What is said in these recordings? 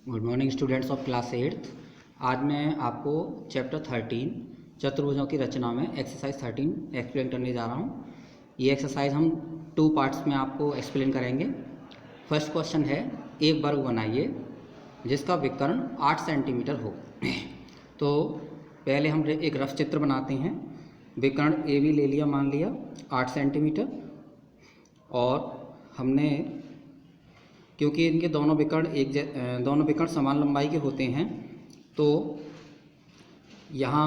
Good morning students of class 8th। आज मैं आपको चैप्टर 13 चतुर्भुजों की रचना में एक्सरसाइज 13 एक्सप्लेन करने जा रहा हूँ। ये एक्सरसाइज हम 2 पार्ट्स में आपको एक्सप्लेन करेंगे। फर्स्ट क्वेश्चन है, एक वर्ग बनाइए जिसका विकर्ण 8 सेंटीमीटर हो। तो पहले हम एक रफ चित्र बनाते हैं। विकर्ण ए बी ले लिया, मान लिया 8 सेंटीमीटर, और हमने क्योंकि इनके दोनों विकर्ण समान लंबाई के होते हैं, तो यहाँ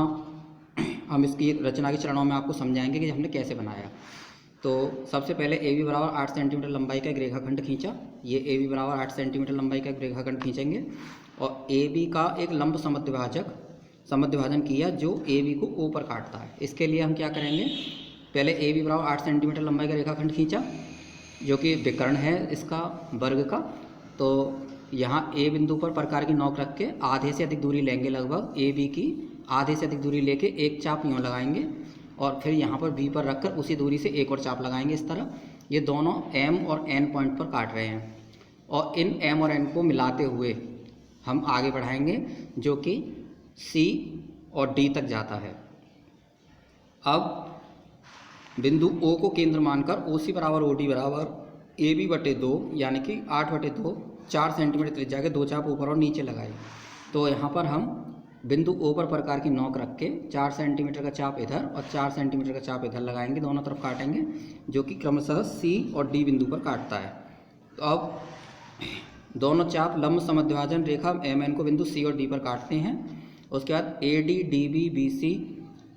हम इसकी रचना के चरणों में आपको समझाएंगे कि हमने कैसे बनाया। तो सबसे पहले ए बी बराबर 8 सेंटीमीटर लंबाई का एक रेखाखंड खींचा। ये ए बी बराबर 8 सेंटीमीटर लंबाई का एक रेखाखंड खींचेंगे और ए बी का एक लंब समद्विभाजन किया जो ए बी को ओ पर काटता है। इसके लिए हम क्या करेंगे, पहले ए बी बराबर 8 सेंटीमीटर लंबाई का रेखाखंड खींचा जो कि विकर्ण है इसका वर्ग का। तो यहाँ ए बिंदु पर प्रकार की नोक रख के आधे से अधिक दूरी लेंगे, लगभग ए बी की आधे से अधिक दूरी लेके एक चाप यूँ लगाएंगे और फिर यहाँ पर बी पर रखकर उसी दूरी से एक और चाप लगाएंगे इस तरह। ये दोनों एम और एन पॉइंट पर काट रहे हैं और इन एम और एन को मिलाते हुए हम आगे बढ़ाएंगे जो कि सी और डी तक जाता है। अब बिंदु O को केंद्र मानकर OC बराबर OD बराबर AB बटे 2 यानी कि 8/2 4 सेंटीमीटर त्रिज्या के 2 चाप ऊपर और नीचे लगाए। तो यहाँ पर हम बिंदु O पर प्रकार की नोक रख के 4 सेंटीमीटर का चाप इधर और 4 सेंटीमीटर का चाप इधर लगाएंगे, दोनों तरफ काटेंगे जो कि क्रमशः C और D बिंदु पर काटता है। तो अब दोनों चाप लंब समद्विभाजन रेखा MN को बिंदु C और D पर काटते हैं। उसके बाद AD DB BC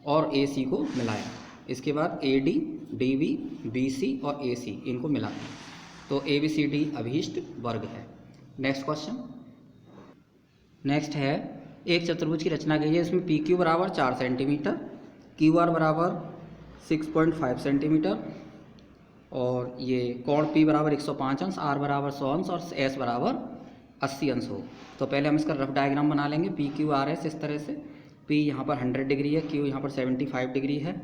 और AC को मिलाएं। इसके बाद AD DB BC और AC इनको मिला दें तो ABCD अभीष्ट वर्ग है। Next question. नेक्स्ट है, एक चतुर्भुज की रचना कीजिए। इसमें PQ बराबर 4 सेंटीमीटर, QR बराबर 6.5 सेंटीमीटर और ये कोण P बराबर 105 अंश, R बराबर 100 अंश और S बराबर 80 अंश हो। तो पहले हम इसका रफ डायग्राम बना लेंगे। PQRS इस तरह से, P यहाँ पर 100 डिग्री है, Q यहाँ पर 75 डिग्री है।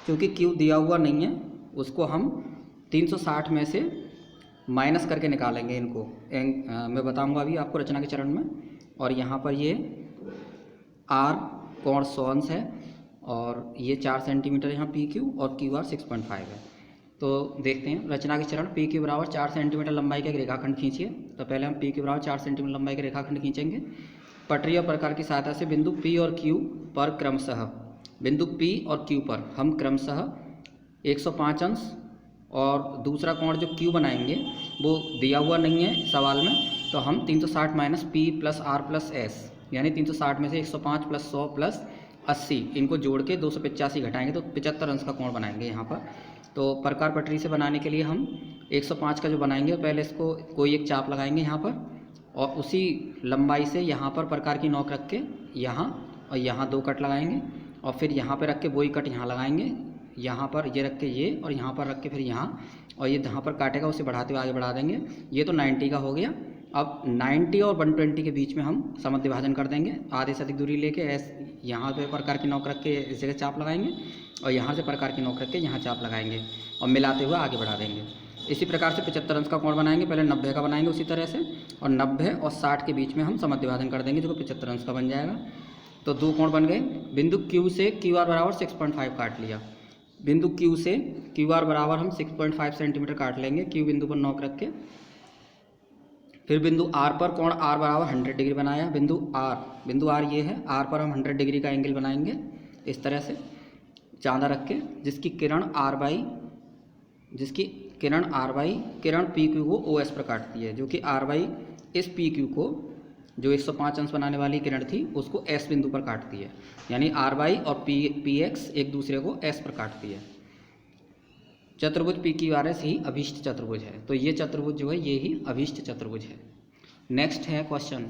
क्योंकि Q दिया हुआ नहीं है उसको हम 360 में से माइनस करके निकालेंगे इनको। मैं बताऊंगा अभी आपको रचना के चरण में। और यहाँ पर ये R कोण 100 अंश है और ये 4 सेंटीमीटर यहाँ PQ और QR 6.5 है। तो देखते हैं रचना के चरण। PQ बराबर 4 सेंटीमीटर लंबाई का एक रेखाखंड खींचिए। तो पहले हम PQ बराबर 4 सेंटीमीटर लंबाई का रेखाखंड खींचेंगे। पटरी और प्रकार की सहायता से बिंदु P और Q पर क्रमशः बिंदु P और Q पर हम क्रमशः 105 अंश और दूसरा कोण जो Q बनाएंगे वो दिया हुआ नहीं है सवाल में, तो हम 360 minus P plus R plus S यानी 360 में से 105 प्लस 100 प्लस 80 इनको जोड़ के 285 घटाएंगे तो 75 अंश का कोण बनाएंगे यहाँ पर। तो प्रकार पटरी से बनाने के लिए हम 105 का जो बनाएंगे पहले इसको कोई एक चाप लगाएंगे यहाँ पर और उसी लंबाई से यहाँ पर प्रकार की नोक रख के यहाँ और यहाँ 2 कट लगाएंगे और फिर यहाँ पर रख के वही कट यहाँ लगाएंगे, यहाँ पर ये रख के ये और यहाँ पर रख के फिर यहाँ, और ये जहाँ पर काटेगा उसे बढ़ाते हुए आगे बढ़ा देंगे। ये तो 90 का हो गया। अब 90 और 120 के बीच में हम समद्विभाजन कर देंगे। आधे से अधिक दूरी लेके यहाँ पे प्रकार की नोक रख के इस जगह चाप लगाएंगे और यहाँ से प्रकार की नोक रख के यहाँ चाप लगाएंगे और मिलाते हुए आगे बढ़ा देंगे। इसी प्रकार से 75 अंश का कोण बनाएंगे। पहले 90 का बनाएंगे उसी तरह से और 90 और 60 के बीच में हम समद्विभाजन कर देंगे जो कि 75 अंश का बन जाएगा। तो 2 कोण बन गए। बिंदु Q से QR बराबर 6.5 काट लिया। बिंदु Q से QR बराबर हम 6.5 सेंटीमीटर काट लेंगे Q बिंदु पर नोक रख के। फिर बिंदु R पर कोण R बराबर 100 डिग्री बनाया। बिंदु R ये है, R पर हम 100 डिग्री का एंगल बनाएंगे इस तरह से चांदा रख के, जिसकी किरण R बाई किरण PQ को OS पर काटती है, जो कि R बाई इस PQ को जो 105 अंश बनाने वाली किरण थी उसको S बिंदु पर काटती है। यानी R बाई और PX एक दूसरे को S पर काटती है। चतुर्भुज PQRS ही अभीष्ट चतुर्भुज है। तो ये चतुर्भुज जो है ये ही अभीष्ट चतुर्भुज है। नेक्स्ट है क्वेश्चन,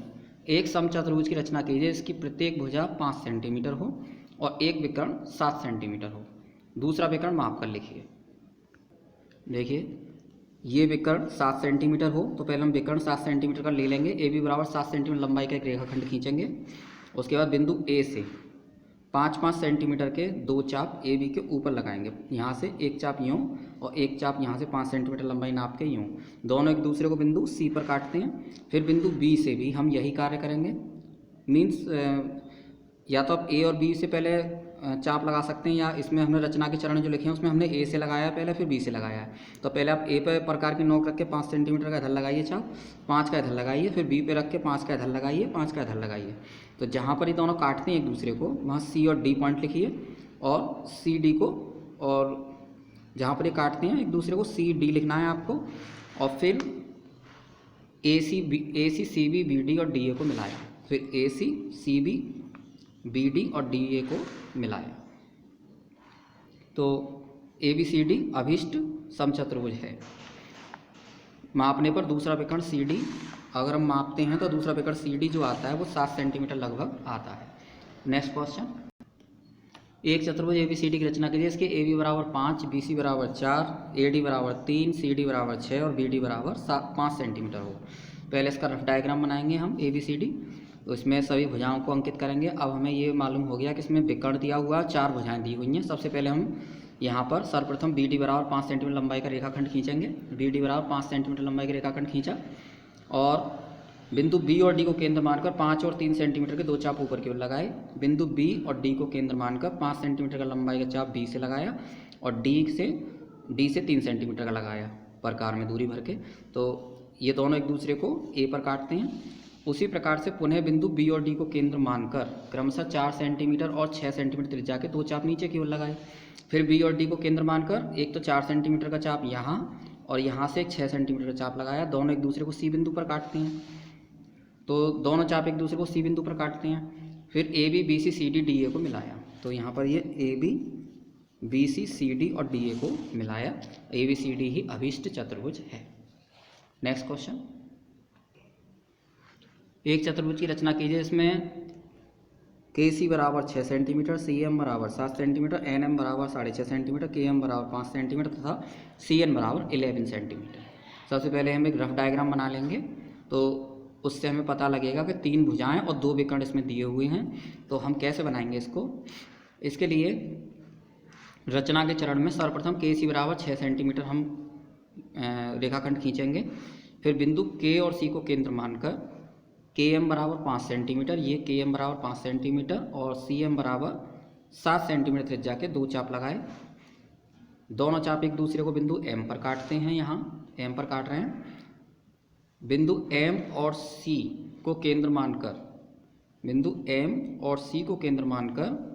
एक समचतुर्भुज की रचना कीजिए। इसकी प्रत्येक भुजा 5 सेंटीमीटर हो और एक विकर्ण 7 सेंटीमीटर हो। दूसरा विकर्ण माप कर लिखिए। देखिए ये विकर्ण 7 सेंटीमीटर हो तो पहले हम विकर्ण 7 सेंटीमीटर का ले लेंगे। AB बराबर 7 सेंटीमीटर लंबाई का एक रेखाखंड खींचेंगे। उसके बाद बिंदु A से 5-5 सेंटीमीटर के 2 चाप AB के ऊपर लगाएंगे। यहाँ से एक चाप यूँ और एक चाप यहाँ से 5 सेंटीमीटर लंबाई नाप के यूँ, दोनों एक दूसरे को बिंदु सी पर काटते हैं। फिर बिंदु बी से भी हम यही कार्य करेंगे। मीन्स या तो आप ए और बी से पहले चाप लगा सकते हैं, या इसमें हमने रचना के चरण जो लिखे हैं उसमें हमने ए से लगाया पहले, फिर बी से लगाया है। तो पहले आप ए पे प्रकार की नोक रख के 5 सेंटीमीटर का इधर लगाइए चाप, 5 का इधर लगाइए, फिर बी पे रख के 5 का इधर लगाइए, 5 का इधर लगाइए। तो जहाँ पर ये दोनों काटते हैं एक दूसरे को वहाँ सी और डी पॉइंट लिखिए, और सी डी को, और जहाँ पर ये काटते हैं एक दूसरे को सी डी लिखना है आपको, और फिर ए सी सी बी बी डी और डी ए को मिलाया, फिर ए सी सी बी बी डी और डी ए को मिलाया। तो ए बी सी डी अभिष्ट समचतुर्भुज है। मापने पर दूसरा विकर्ण सी डी, अगर हम मापते हैं तो दूसरा विकर्ण सी डी जो आता है वो 7 सेंटीमीटर लगभग आता है। नेक्स्ट क्वेश्चन, एक चतुर्भुज ए बी सी डी की रचना कीजिए। इसके ए बी बराबर 5, बी सी बराबर 4, ए डी बराबर 3, सी डी बराबर 6 और बी डी बराबर 5 सेंटीमीटर हो। पहले इसका रफ डायग्राम बनाएंगे हम ए बी सी डी, तो इसमें सभी भुजाओं को अंकित करेंगे। अब हमें ये मालूम हो गया कि इसमें विकर्ण दिया हुआ 4 भुजाएं दी हुई हैं। सबसे पहले हम यहाँ पर सर्वप्रथम बी डी बराबर 5 सेंटीमीटर लंबाई का रेखाखंड खींचेंगे। बी डी बराबर 5 सेंटीमीटर लंबाई का रेखाखंड खींचा, और बिंदु बी और डी को केंद्र मानकर 5 और 3 सेंटीमीटर के 2 चाप ऊपर की ओर लगाए। बिंदु बी और डी को केंद्र मानकर 5 सेंटीमीटर का लंबाई का चाप बी से लगाया, और डी से 3 सेंटीमीटर का लगाया प्रकार में दूरी भर के। तो ये दोनों एक दूसरे को ए पर काटते हैं। उसी प्रकार से पुनः बिंदु बी और डी को केंद्र मानकर क्रमशः 4 सेंटीमीटर और 6 सेंटीमीटर त्रिज्या के 2 चाप नीचे की ओर लगाए। फिर बी और डी को केंद्र मानकर एक तो 4 सेंटीमीटर का चाप यहाँ और यहाँ से एक 6 सेंटीमीटर का चाप लगाया। दोनों एक दूसरे को सी बिंदु पर काटते हैं, तो दोनों चाप एक दूसरे को सी बिंदु पर काटते हैं। फिर A B B C C D D A को मिलाया, तो यहाँ पर ये A B B C C D और डी ए को मिलाया। ए बी सी डी ही अभिष्ट चतुर्भुज है। नेक्स्ट क्वेश्चन, एक चतुर्भुज की रचना कीजिए। इसमें के सी बराबर 6 सेंटीमीटर, सी एम बराबर 7 सेंटीमीटर, एन एम बराबर 6.5 सेंटीमीटर, के एम बराबर 5 सेंटीमीटर तथा सी एन बराबर 11 सेंटीमीटर। सबसे पहले हम एक रफ डायग्राम बना लेंगे, तो उससे हमें पता लगेगा कि 3 भुजाएं और 2 विकर्ण इसमें दिए हुए हैं। तो हम कैसे बनाएंगे इसको, इसके लिए रचना के चरण में सर्वप्रथम के सी बराबर 6 सेंटीमीटर हम रेखाखंड खींचेंगे। फिर बिंदु के और सी को केंद्र मानकर के एम बराबर 5 सेंटीमीटर, ये के एम बराबर 5 सेंटीमीटर और सी एम बराबर 7 सेंटीमीटर त्रिज्या के 2 चाप लगाए। दोनों चाप एक दूसरे को बिंदु एम पर काटते हैं, यहाँ एम पर काट रहे हैं। बिंदु एम और सी को केंद्र मानकर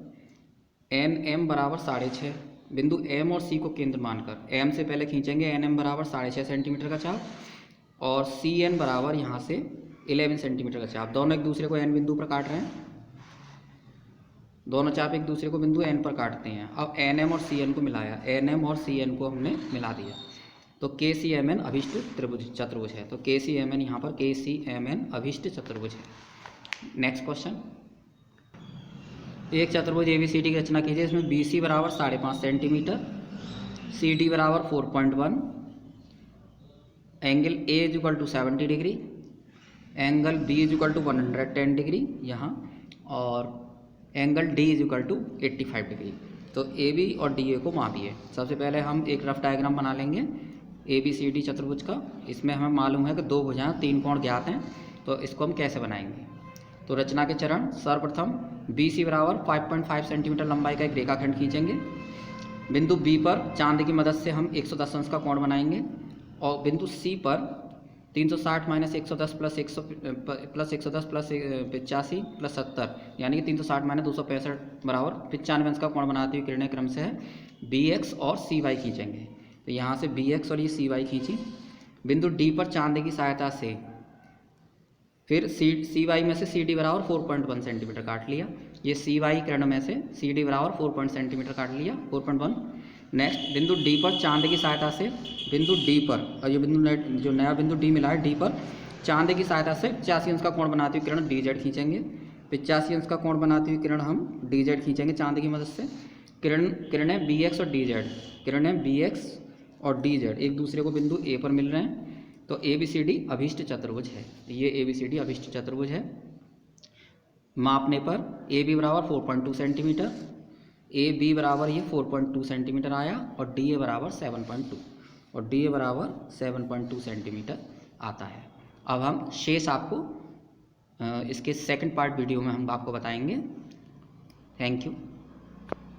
एन एम बराबर 6.5, बिंदु एम और सी को केंद्र मानकर एम से पहले खींचेंगे एन एम बराबर 6.5 सेंटीमीटर का चाप, और सी एन बराबर यहाँ से 11 सेंटीमीटर का चाप। दोनों एक दूसरे को एन बिंदु पर काट रहे हैं, दोनों चाप एक दूसरे को बिंदु एन पर काटते हैं। अब एन एम और सी एन को मिलाया, एन एम और सी एन को हमने मिला दिया, तो के सी एम एन अभिष्ट चतुर्भुज है। तो के सी एम एन यहाँ पर के सी एम एन अभिष्ट चतुर्भुज है। नेक्स्ट क्वेश्चन, एक चतुर्भुज ए बी सी डी की रचना कीजिए। इसमें बी सी बराबर 5.5 सेंटीमीटर, सी डी बराबर 4.1, angle A is equal to 70 degree, angle B is equal to 110 degree यहाँ, और angle D is equal to 85 degree. तो ए बी और डी ए को मापिए। सबसे पहले हम एक रफ डायग्राम बना लेंगे ए बी सी डी चतुर्भुज का। इसमें हमें मालूम है कि 2 भुजाएं 3 कोण ज्ञात हैं, तो इसको हम कैसे बनाएंगे। तो रचना के चरण, सर्वप्रथम बी सी बराबर 5.5 सेंटीमीटर लंबाई का एक रेखाखंड खींचेंगे। बिंदु बी पर चांद की मदद से हम 110 अंश का कोण बनाएंगे, और बिंदु सी पर 360 माइनस 110 प्लस 110 प्लस 85 प्लस 70 यानी कि 360 माइनस 265 बराबर 95 अंश का कोण बनाती हुई किरणें क्रम से बी एक्स और सी वाई खींचेंगे। तो यहाँ से बी एक्स और ये सी वाई खींची। बिंदु डी पर चांदे की सहायता से फिर सी वाई में से सी डी बराबर 4.1 सेंटीमीटर काट लिया। ये सी वाई किरण में से सी डी बराबर 4 सेंटीमीटर काट लिया, 4.1। नेक्स्ट बिंदु डी पर चांद की सहायता से बिंदु डी पर, और ये बिंदु जो नया बिंदु डी मिला है डी पर चांद की सहायता से 85 अंश का कोण बनाती हुई किरण डी जेड खींचेंगे। 85 अंश का कोण बनाती हुई किरण हम डी जेड खींचेंगे चांद की मदद से। किरणें बी एक्स और डी जेड एक दूसरे को बिंदु ए पर मिल रहे हैं। तो ए बी सी डी अभिष्ट चतुर्भुज है। ये ए बी सी डी अभिष्ट चतुर्भुज है। मापने पर ए बी बराबर 4.2 सेंटीमीटर, ए बी बराबर ये 4.2 सेंटीमीटर आया और डी ए बराबर 7.2 और डी ए बराबर 7.2 सेंटीमीटर आता है। अब हम शेष आपको इसके सेकंड पार्ट वीडियो में हम आपको बताएंगे। Thank you.